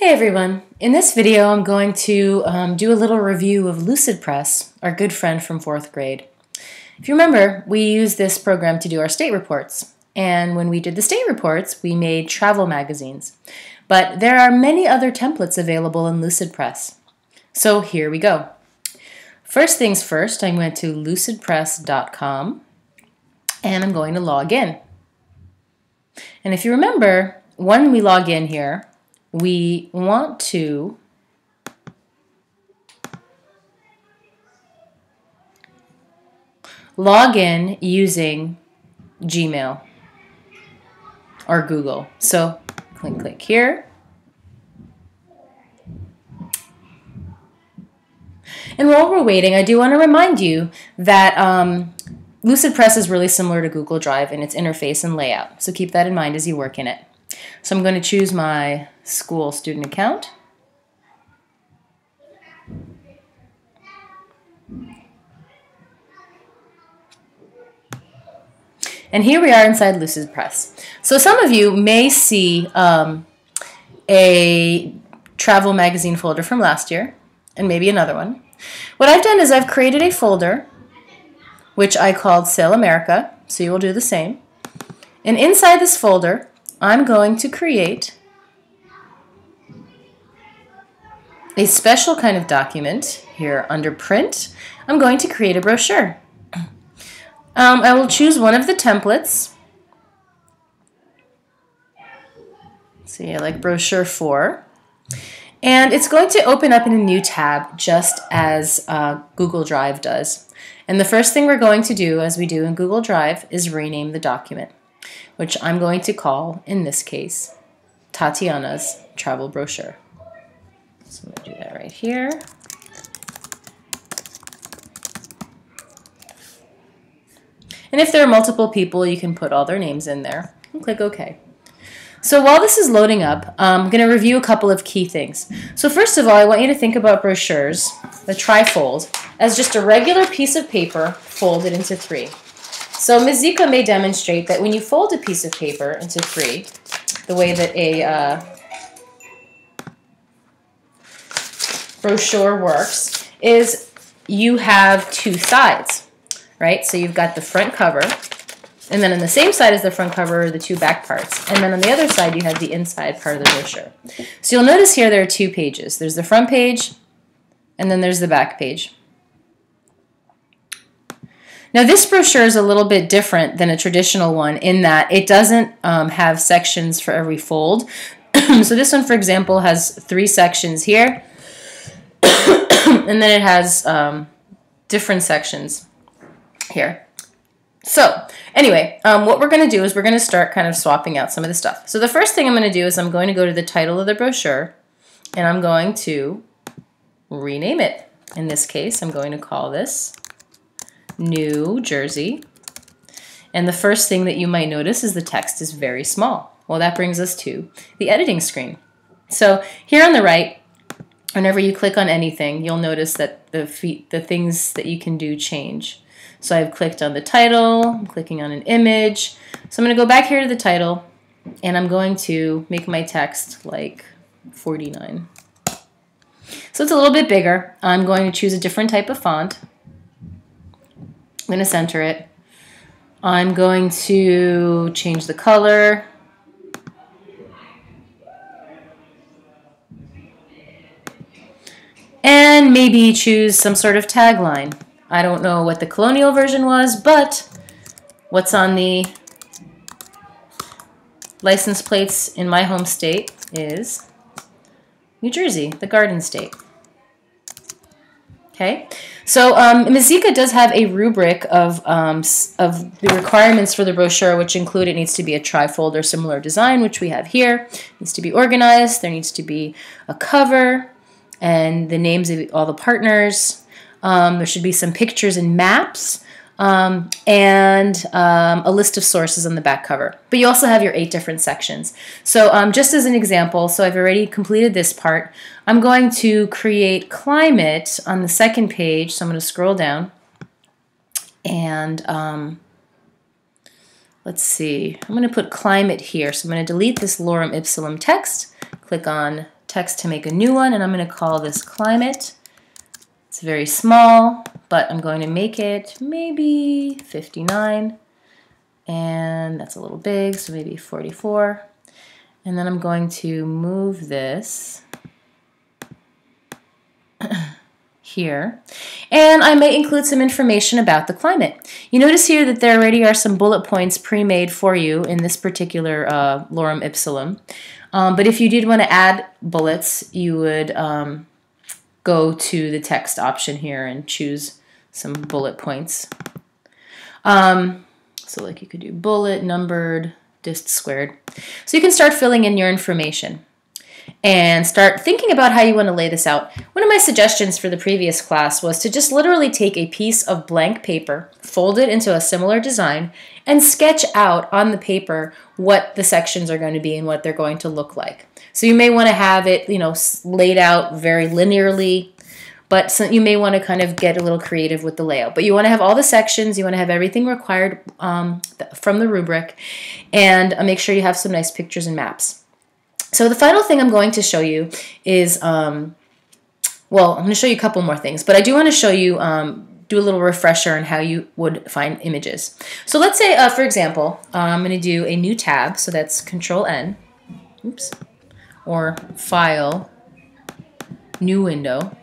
Hey everyone, in this video I'm going to do a little review of Lucid Press, our good friend from 4th grade. If you remember, we used this program to do our state reports, and when we did the state reports we made travel magazines. But there are many other templates available in Lucid Press. So here we go. First things first, I went to lucidpress.com and I'm going to log in. And if you remember, when we log in here, we want to log in using Gmail or Google. So click here. And while we're waiting, I do want to remind you that Lucid Press is really similar to Google Drive in its interface and layout. So keep that in mind as you work in it. So I'm going to choose my school student account. And here we are inside Lucid Press. So some of you may see a travel magazine folder from last year, and maybe another one. What I've done is I've created a folder, which I called Sail America, so you will do the same. And inside this folder, I'm going to create a special kind of document here under print. I'm going to create a brochure. I will choose one of the templates. See, I like brochure 4. And it's going to open up in a new tab just as Google Drive does. And the first thing we're going to do, as we do in Google Drive, is rename the document, which I'm going to call, in this case, Tatiana's Travel Brochure. So I'm going to do that right here. And if there are multiple people, you can put all their names in there and click OK. So while this is loading up, I'm going to review a couple of key things. So first of all, I want you to think about brochures, the trifold, as just a regular piece of paper folded into 3. So Ms. Zika may demonstrate that when you fold a piece of paper into 3, the way that a brochure works is you have 2 sides, right? So you've got the front cover, and then on the same side as the front cover are the 2 back parts, and then on the other side you have the inside part of the brochure. So you'll notice here there are 2 pages. There's the front page, and then there's the back page. Now this brochure is a little bit different than a traditional one in that it doesn't have sections for every fold. So this one, for example, has 3 sections here, and then it has different sections here. So anyway, what we're going to do is we're going to start kind of swapping out some of the stuff. So the first thing I'm going to do is I'm going to go to the title of the brochure, and I'm going to rename it. In this case, I'm going to call this New Jersey. And the first thing that you might notice is the text is very small. Well, that brings us to the editing screen. So here on the right, whenever you click on anything, you'll notice that the things that you can do change. So I've clicked on the title, I'm clicking on an image. So I'm going to go back here to the title, and I'm going to make my text like 49. So it's a little bit bigger. I'm going to choose a different type of font. I'm going to center it. I'm going to change the color. And maybe choose some sort of tagline. I don't know what the colonial version was, but what's on the license plates in my home state is New Jersey, the Garden State. Okay, so Ms. Zika does have a rubric of the requirements for the brochure, which include it needs to be a trifold or similar design, which we have here. It needs to be organized. There needs to be a cover and the names of all the partners. There should be some pictures and maps, and a list of sources on the back cover. But you also have your 8 different sections. So just as an example, so I've already completed this part. I'm going to create climate on the second page. So I'm going to scroll down, and let's see, I'm going to put climate here. So I'm going to delete this lorem ipsum text, click on text to make a new one, and I'm going to call this climate. It's very small, but I'm going to make it maybe 59, and that's a little big, so maybe 44. And then I'm going to move this here, and I may include some information about the climate. You notice here that there already are some bullet points pre-made for you in this particular lorem ipsum. But if you did want to add bullets, you would go to the text option here and choose some bullet points. So like you could do bullet, numbered, dist squared. So you can start filling in your information and start thinking about how you want to lay this out. One of my suggestions for the previous class was to just literally take a piece of blank paper, fold it into a similar design, and sketch out on the paper what the sections are going to be and what they're going to look like. So you may want to have it, laid out very linearly, but you may want to kind of get a little creative with the layout. But you want to have all the sections, you want to have everything required from the rubric, and make sure you have some nice pictures and maps. So the final thing I'm going to show you is, well, I'm going to show you a couple more things, but I do want to show you, do a little refresher on how you would find images. So let's say, for example, I'm going to do a new tab, so that's Control-N, oops, or File, New Window,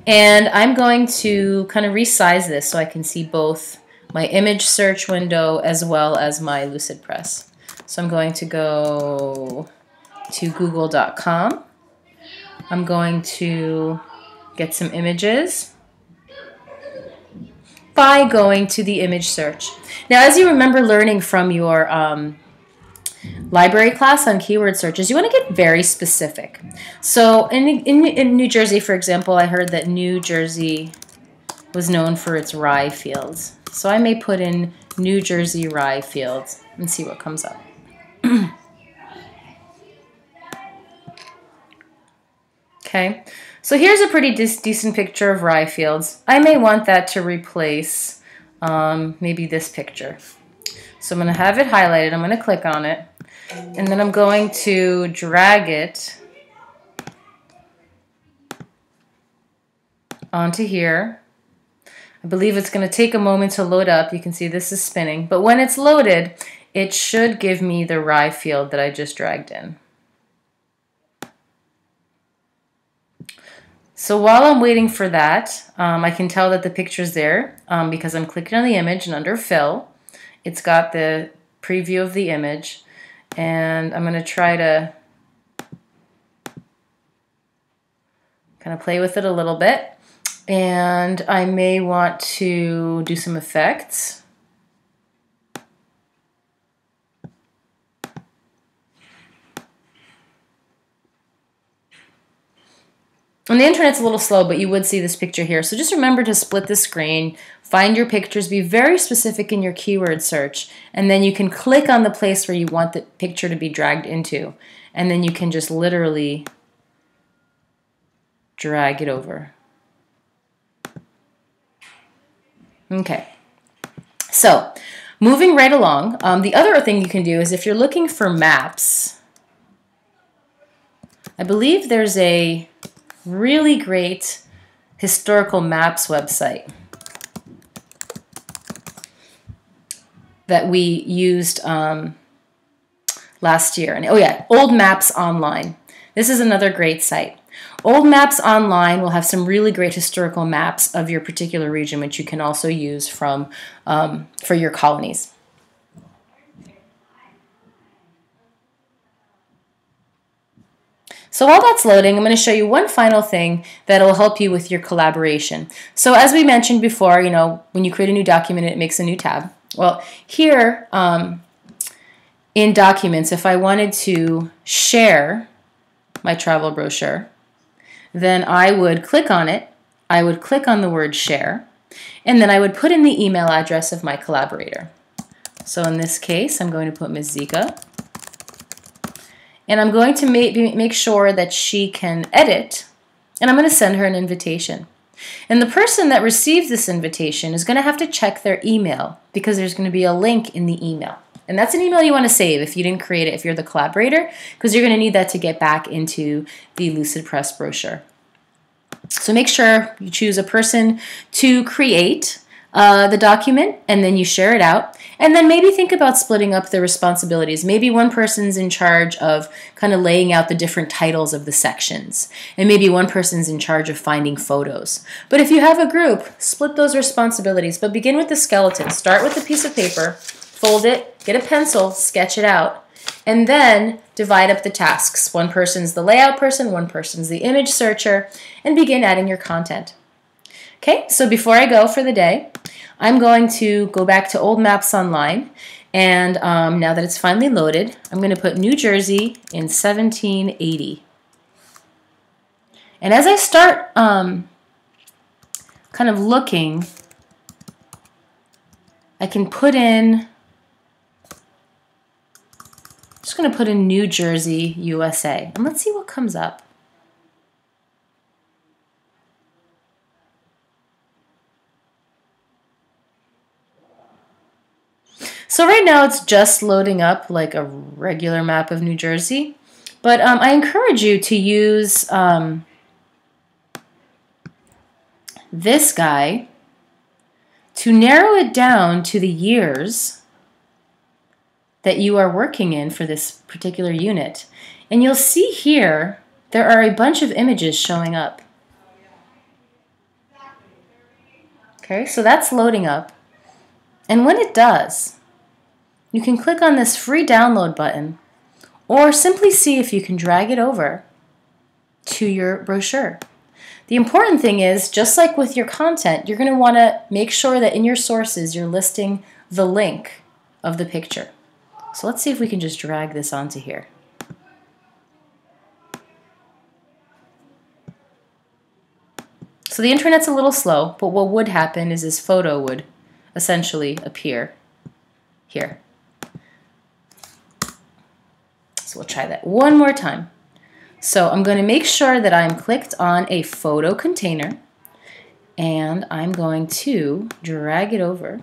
and I'm going to kind of resize this so I can see both my image search window as well as my Lucid Press. So I'm going to go to google.com. I'm going to get some images by going to the image search. Now, as you remember learning from your library class on keyword searches, you want to get very specific. So in New Jersey, for example, I heard that New Jersey was known for its rye fields. So I may put in New Jersey rye fields and see what comes up. Okay, so here's a pretty decent picture of rye fields. I may want that to replace maybe this picture. So I'm going to have it highlighted. I'm going to click on it, and then I'm going to drag it onto here. I believe it's going to take a moment to load up. You can see this is spinning, but when it's loaded, it should give me the rye field that I just dragged in. So while I'm waiting for that, I can tell that the picture's there because I'm clicking on the image, and under Fill, it's got the preview of the image, and I'm going to try to kind of play with it a little bit, and I may want to do some effects. And the internet's a little slow, but you would see this picture here. So just remember to split the screen, find your pictures, be very specific in your keyword search, and then you can click on the place where you want the picture to be dragged into, and then you can just literally drag it over. Okay, so moving right along, the other thing you can do is if you're looking for maps, I believe there's a really great historical maps website that we used last year. And oh yeah, Old Maps Online. This is another great site. Old Maps Online will have some really great historical maps of your particular region, which you can also use for your colonies. So while that's loading, I'm going to show you one final thing that will help you with your collaboration. So as we mentioned before, when you create a new document, it makes a new tab. Well, here in Documents, if I wanted to share my travel brochure, then I would click on it, I would click on the word share, and then I would put in the email address of my collaborator. So in this case, I'm going to put Ms. Zika, and I'm going to make sure that she can edit, and I'm going to send her an invitation. And the person that receives this invitation is going to have to check their email because there's going to be a link in the email. And that's an email you want to save if you didn't create it, if you're the collaborator, because you're going to need that to get back into the Lucid Press brochure. So make sure you choose a person to create the document, and then you share it out. And then maybe think about splitting up the responsibilities. Maybe one person's in charge of kind of laying out the different titles of the sections, and maybe one person's in charge of finding photos. But if you have a group, split those responsibilities, but begin with the skeleton. Start with a piece of paper, fold it, get a pencil, sketch it out, and then divide up the tasks. One person's the layout person, one person's the image searcher, and begin adding your content. Okay, so before I go for the day, I'm going to go back to Old Maps Online, and now that it's finally loaded, I'm going to put New Jersey in 1780. And as I start kind of looking, I can put in, I'm just going to put in New Jersey, USA, and let's see what comes up. So right now it's just loading up like a regular map of New Jersey, but I encourage you to use this guy to narrow it down to the years that you are working in for this particular unit. And you'll see here there are a bunch of images showing up. Okay, so that's loading up. And when it does, you can click on this free download button, or simply see if you can drag it over to your brochure. The important thing is, just like with your content, you're going to want to make sure that in your sources you're listing the link of the picture. So let's see if we can just drag this onto here. So the internet's a little slow, but what would happen is this photo would essentially appear here. So we'll try that one more time. So I'm going to make sure that I'm clicked on a photo container, and I'm going to drag it over.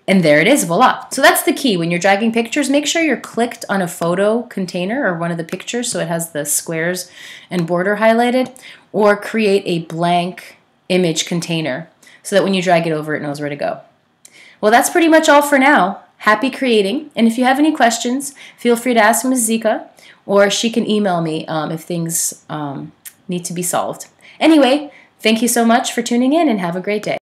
And there it is, voila. So that's the key. When you're dragging pictures, make sure you're clicked on a photo container or one of the pictures so it has the squares and border highlighted, or create a blank image container so that when you drag it over, it knows where to go. Well, that's pretty much all for now. Happy creating, and if you have any questions, feel free to ask Ms. Zika, or she can email me if things need to be solved. Anyway, thank you so much for tuning in, and have a great day.